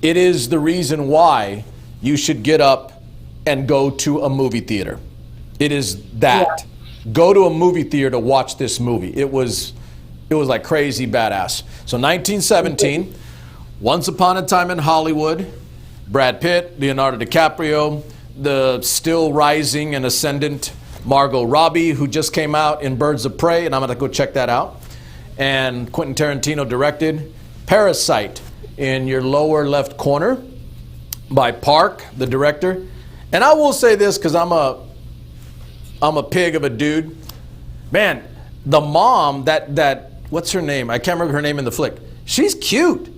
it is the reason why you should get up and go to a movie theater. It is that. Yeah. Go to a movie theater to watch this movie. It was like crazy badass. So 1917, Once Upon a Time in Hollywood, Brad Pitt, Leonardo DiCaprio, the still rising and ascendant Margot Robbie, who just came out in Birds of Prey, and I'm going to go check that out. And Quentin Tarantino directed Parasite in your lower left corner by Park, the director. And I will say this because I'm a pig of a dude. Man, the mom, that what's her name? I can't remember her name in the flick. She's cute.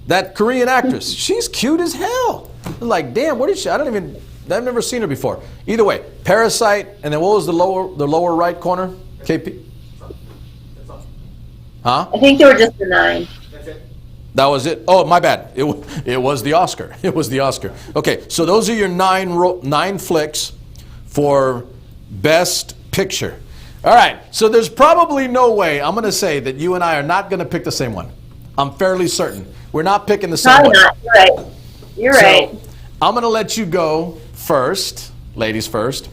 That Korean actress. She's cute as hell. Like, damn, what is she? I've never seen her before. Either way, Parasite, and then what was the lower right corner? KP? Huh? I think there were just the 9. That's it. That was it. Oh, my bad. It was the Oscar. It was the Oscar. Okay, so those are your 9 flicks for Best Picture. All right, so there's probably no way I'm going to say that you and I are not going to pick the same one. I'm fairly certain. We're not picking the same one. Not. You're right. You're right. I'm going to let you go first, ladies first.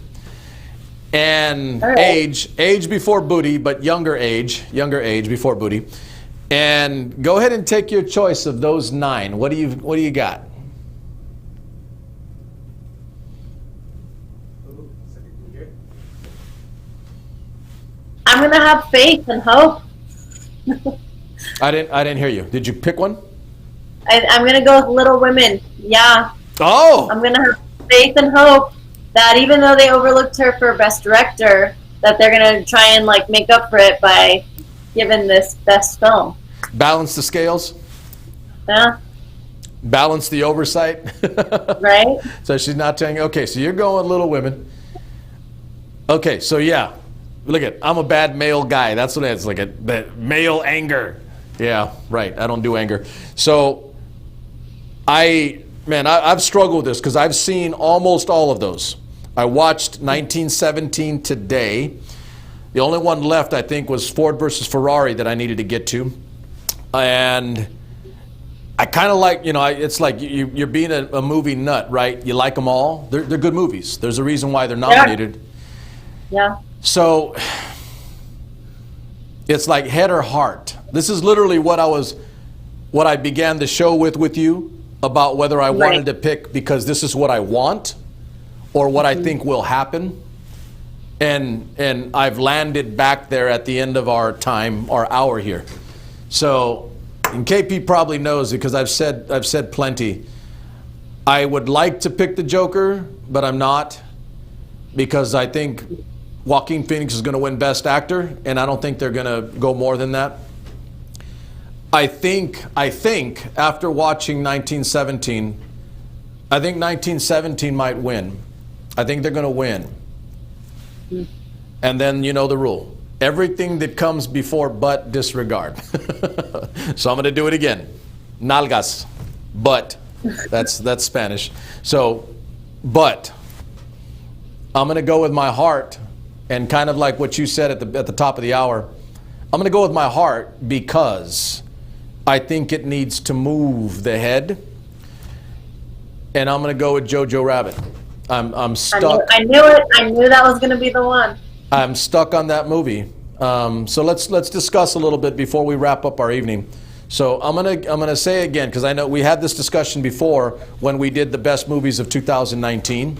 And right. age before booty, but younger age before booty. And go ahead and take your choice of those 9. What do you got? I'm gonna have faith and hope. I didn't hear you. Did you pick one? I'm gonna go with Little Women. Yeah. Oh. I'm gonna have faith and hope that even though they overlooked her for Best Director, that they're gonna try and make up for it by giving this Best Film. Balance the scales. Yeah. Balance the oversight. Right. So she's not telling you. Okay, so you're going Little Women. Okay, so yeah. Look I'm a bad male guy. That's what it is. That male anger. Yeah, right. I don't do anger. So I've struggled with this because I've seen almost all of those. I watched 1917 today. The only one left, I think, was Ford versus Ferrari that I needed to get to. And I kind of like, it's like you're being a movie nut, right? You like them all. They're good movies. There's a reason why they're nominated. Yeah. So it's like head or heart. This is literally what I began the show with you about whether I wanted to pick because this is what I want or what I think will happen. And I've landed back there at the end of our hour here. So, and KP probably knows it because I've said plenty. I would like to pick the Joker, but I'm not, because I think Joaquin Phoenix is going to win Best Actor, and I don't think they're going to go more than that. I think after watching 1917, I think 1917 might win. I think they're going to win. And then you know the rule. Everything that comes before but disregard. So I'm going to do it again. Nalgas. But. That's Spanish. So, but. I'm going to go with my heart, and kind of like what you said at the top of the hour. I'm going to go with my heart because I think it needs to move the head. And I'm going to go with Jojo Rabbit. I'm stuck. I knew it. I knew that was going to be the one. I'm stuck on that movie. So let's discuss a little bit before we wrap up our evening. So I'm gonna say again, because I know we had this discussion before when we did the best movies of 2019.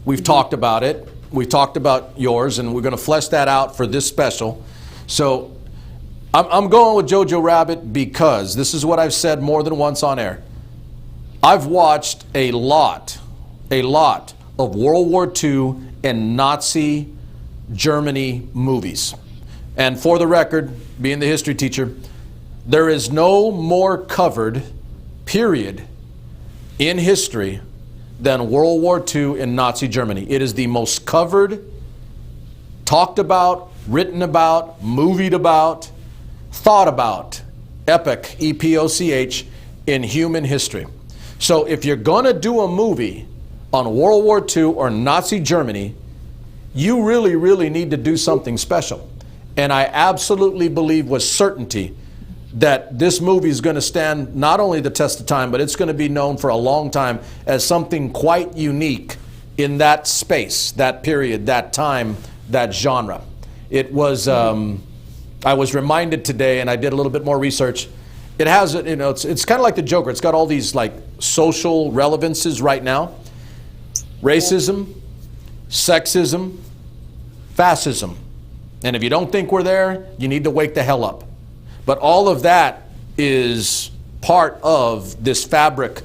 We've talked about it. We've talked about yours, and we're going to flesh that out for this special. So I'm going with Jojo Rabbit because this is what I've said more than once on air. I've watched a lot of World War II and Nazi Germany movies. And for the record, being the history teacher, there is no more covered period in history than World War II and Nazi Germany. It is the most covered, talked about, written about, movied about, thought about, epoch, E-P-O-C-H, in human history. So if you're going to do a movie on World War II or Nazi Germany, you really, really need to do something special. And I absolutely believe with certainty that this movie is going to stand not only the test of time, but it's going to be known for a long time as something quite unique in that space, that period, that time, that genre. It was, I was reminded today, and I did a little bit more research. It has, it's kind of like the Joker. It's got all these like social relevances right now. Racism, sexism, fascism. And if you don't think we're there, you need to wake the hell up. But all of that is part of this fabric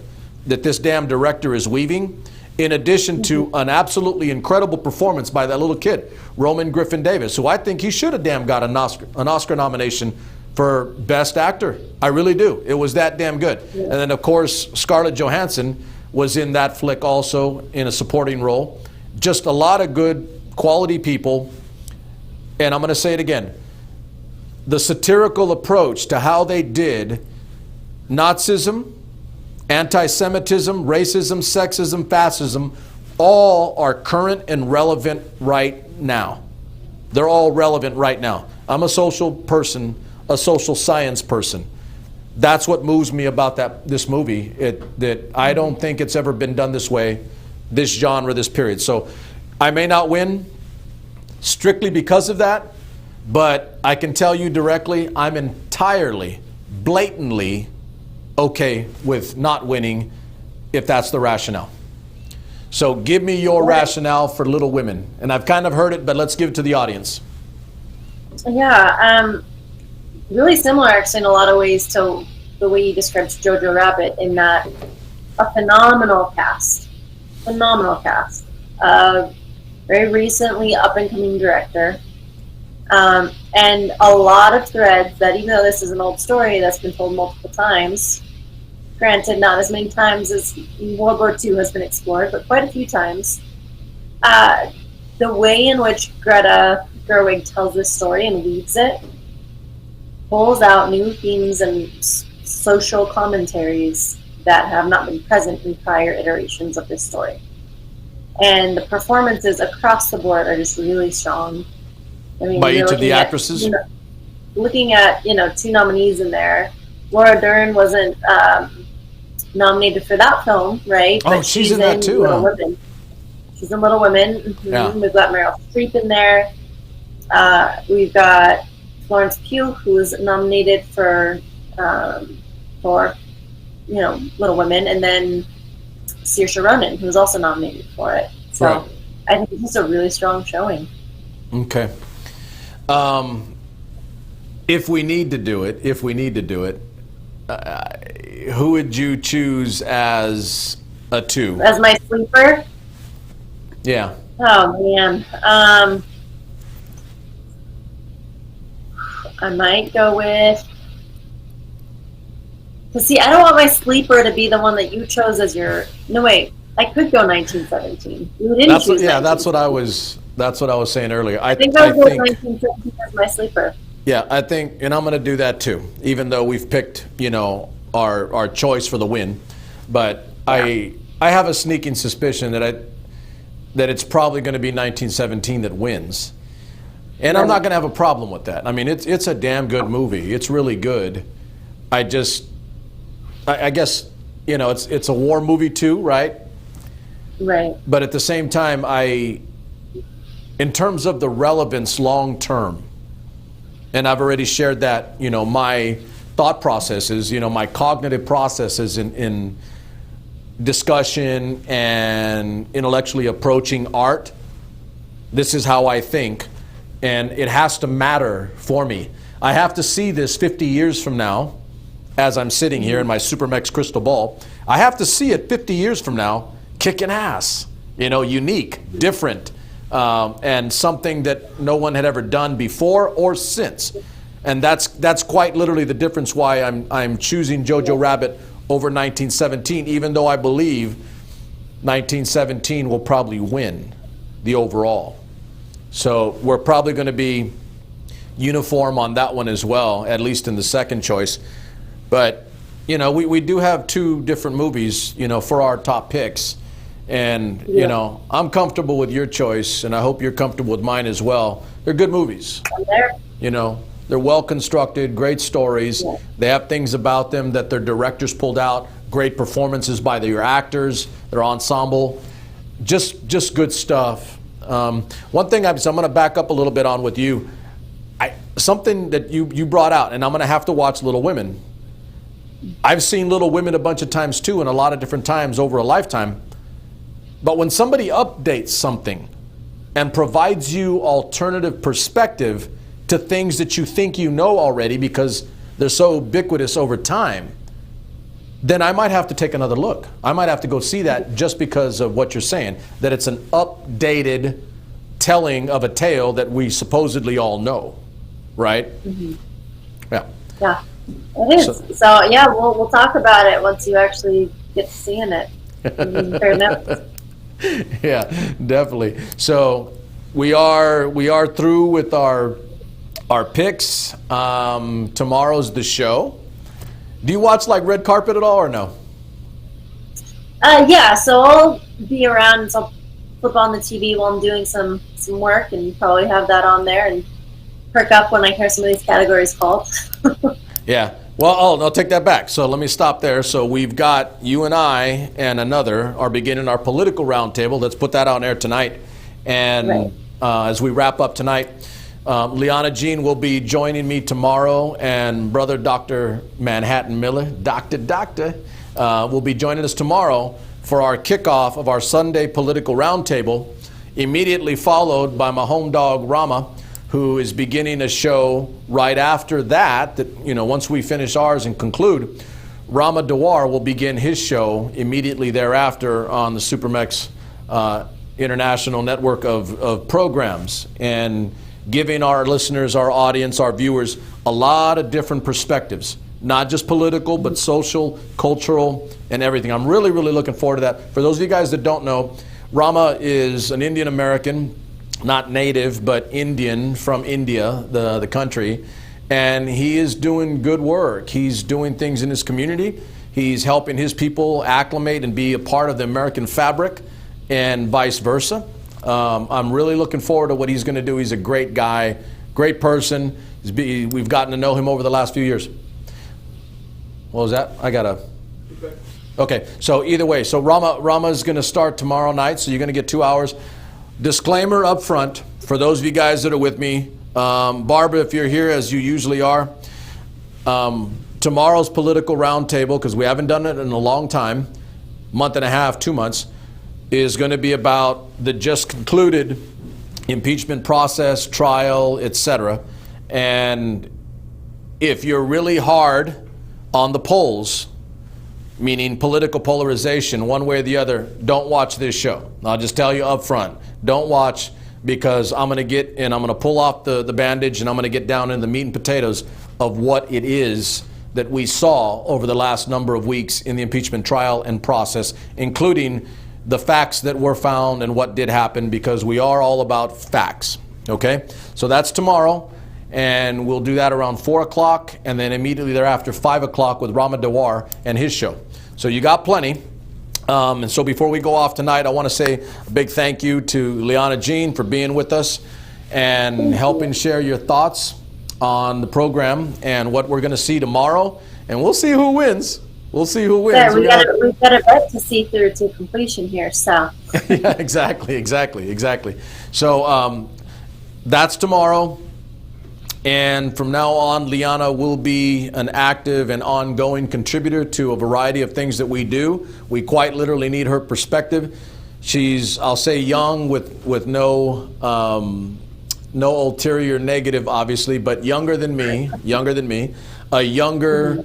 that this damn director is weaving, in addition to an absolutely incredible performance by that little kid, Roman Griffin Davis, who I think he should have damn got an Oscar nomination for Best Actor. I really do. It was that damn good. Yeah. And then, of course, Scarlett Johansson was in that flick also in a supporting role. Just a lot of good quality people. And I'm going to say it again. The satirical approach to how they did Nazism, anti-Semitism, racism, sexism, fascism, all are current and relevant right now. They're all relevant right now. I'm a social person, a social science person. That's what moves me about this movie. That I don't think it's ever been done this way, this genre, this period. So I may not win strictly because of that, but I can tell you directly, I'm entirely, blatantly okay with not winning if that's the rationale. So give me your rationale for Little Women. And I've kind of heard it, but let's give it to the audience. Yeah, really similar actually in a lot of ways to the way you described Jojo Rabbit, in that a phenomenal cast. Very recently up-and-coming director. And a lot of threads that, even though this is an old story that's been told multiple times, granted not as many times as World War II has been explored, but quite a few times, the way in which Greta Gerwig tells this story and weaves it pulls out new themes and social commentaries that have not been present in prior iterations of this story. And the performances across the board are just really strong. I mean, by each of the actresses? Looking at, 2 nominees in there, Laura Dern wasn't nominated for that film, right? Oh, she's in that too. Little Women. She's in Little Women. Mm-hmm. Yeah. We've got Meryl Streep in there. We've got Florence Pugh, who's nominated for Little Women, and then Saoirse Ronan, who's also nominated for it. So right. I think this is a really strong showing. Okay. If we need to do it, who would you choose as a 2? As my sleeper? Yeah. Oh, man. I might go with... See, I don't want my sleeper to be the one that you chose as your... No, wait. I could go 1917. You didn't choose. Yeah, that's what I was saying earlier. I think I would go 1917 as my sleeper. Yeah, I think, and I'm going to do that too, even though we've picked, our choice for the win. But yeah. I have a sneaking suspicion that it's probably going to be 1917 that wins. And I'm not going to have a problem with that. I mean, it's a damn good movie. It's really good. I guess, it's a war movie too, right? Right. But at the same time, in terms of the relevance long term, and I've already shared that, my thought processes, my cognitive processes in discussion and intellectually approaching art. This is how I think, and it has to matter for me. I have to see this 50 years from now, as I'm sitting here in my SuperMex's crystal ball. I have to see it 50 years from now kicking ass, unique, different, and something that no one had ever done before or since. And that's quite literally the difference why I'm choosing Jojo Rabbit over 1917, even though I believe 1917 will probably win the overall. So we're probably going to be uniform on that one as well, at least in the second choice. But, we do have 2 different movies, for our top picks. And, I'm comfortable with your choice, and I hope you're comfortable with mine as well. They're good movies. I'm there. They're well constructed, great stories. Yeah. They have things about them that their directors pulled out, great performances by their actors, their ensemble. Just good stuff. One thing I'm going to back up a little bit on with you. Something that you brought out, and I'm going to have to watch Little Women. I've seen Little Women a bunch of times too, and a lot of different times over a lifetime. But when somebody updates something and provides you alternative perspective to things that you think you know already because they're so ubiquitous over time, then I might have to take another look. I might have to go see that just because of what you're saying, that it's an updated telling of a tale that we supposedly all know, right? Mm-hmm. Yeah. Yeah, it is. So yeah, we'll talk about it once you actually get to seeing it. Fair enough. Yeah, definitely. So we are through with our picks. Tomorrow's the show. Do you watch like red carpet at all or no? Yeah, so I'll be around. So I'll flip on the TV while I'm doing some work, and probably have that on there and perk up when I hear some of these categories called. Yeah. Well, I'll take that back. So let me stop there. So we've got you and I and another are beginning our political roundtable. Let's put that on air tonight. And right. As we wrap up tonight, Liana Jean will be joining me tomorrow, and brother Dr. Manhattan Miller, Doctor, will be joining us tomorrow for our kickoff of our Sunday political roundtable, immediately followed by my home dog Rama, who is beginning a show right after that, once we finish ours and conclude, Rama Dewar will begin his show immediately thereafter on the SuperMex international network of programs, and giving our listeners, our audience, our viewers, a lot of different perspectives, not just political, but social, cultural, and everything. I'm really, really looking forward to that. For those of you guys that don't know, Rama is an Indian American, not native, but Indian from India, the country, and he is doing good work. He's doing things in his community. He's helping his people acclimate and be a part of the American fabric, and vice versa. I'm really looking forward to what he's going to do. He's a great guy, great person. We've gotten to know him over the last few years. What was that? I got to... Okay, so either way. So Rama is going to start tomorrow night, so you're going to get 2 hours. Disclaimer up front, for those of you guys that are with me, Barbara, if you're here as you usually are, tomorrow's political roundtable, because we haven't done it in a long time, month and a half, 2 months, is going to be about the just concluded impeachment process, trial, etc. And if you're really hard on the polls, meaning political polarization, one way or the other, don't watch this show. I'll just tell you up front, don't watch, because I'm going to pull off the bandage, and I'm going to get down in the meat and potatoes of what it is that we saw over the last number of weeks in the impeachment trial and process, including the facts that were found and what did happen, because we are all about facts. Okay? So that's tomorrow, and we'll do that around 4 o'clock, and then immediately thereafter, 5 o'clock with Rama Dawar and his show. So you got plenty. And so before we go off tonight, I want to say a big thank you to Liana Jean for being with us and helping share your thoughts on the program and what we're going to see tomorrow. And we'll see who wins. We'll see who wins. Yeah, we've got a bet to see through to completion here, so. Yeah, exactly. So that's tomorrow. And from now on, Liana will be an active and ongoing contributor to a variety of things that we do. We quite literally need her perspective. She's, I'll say, young with no ulterior negative, obviously, but younger than me, a younger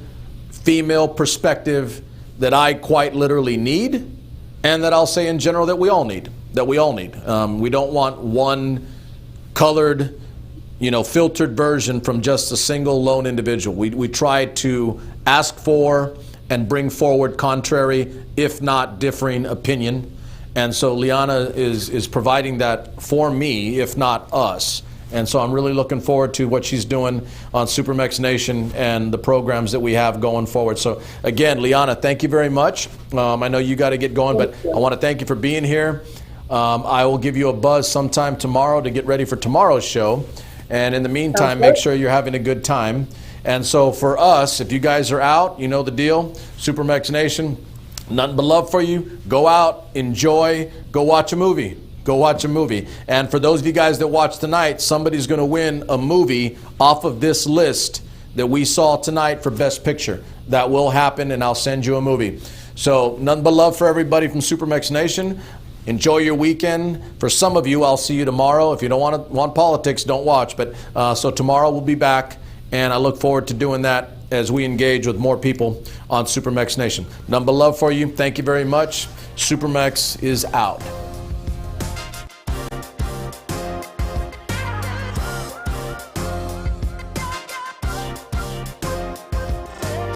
female perspective that I quite literally need, and that I'll say in general that we all need. We don't want one colored, filtered version from just a single lone individual. We try to ask for and bring forward contrary, if not differing opinion. And so Liana is providing that for me, if not us. And so I'm really looking forward to what she's doing on SuperMex Nation and the programs that we have going forward. So again, Liana, thank you very much. I know you got to get going, but I want to thank you for being here. I will give you a buzz sometime tomorrow to get ready for tomorrow's show. And in the meantime, make sure you're having a good time. And so for us, if you guys are out, you know the deal. SuperMex Nation, nothing but love for you. Go out, enjoy, go watch a movie. And for those of you guys that watch tonight, somebody's going to win a movie off of this list that we saw tonight for Best Picture. That will happen, and I'll send you a movie. So nothing but love for everybody from SuperMex Nation. Enjoy your weekend. For some of you, I'll see you tomorrow. If you don't want politics, don't watch. But so tomorrow we'll be back, and I look forward to doing that as we engage with more people on SuperMex Nation. Nothing but love for you. Thank you very much. SuperMex is out.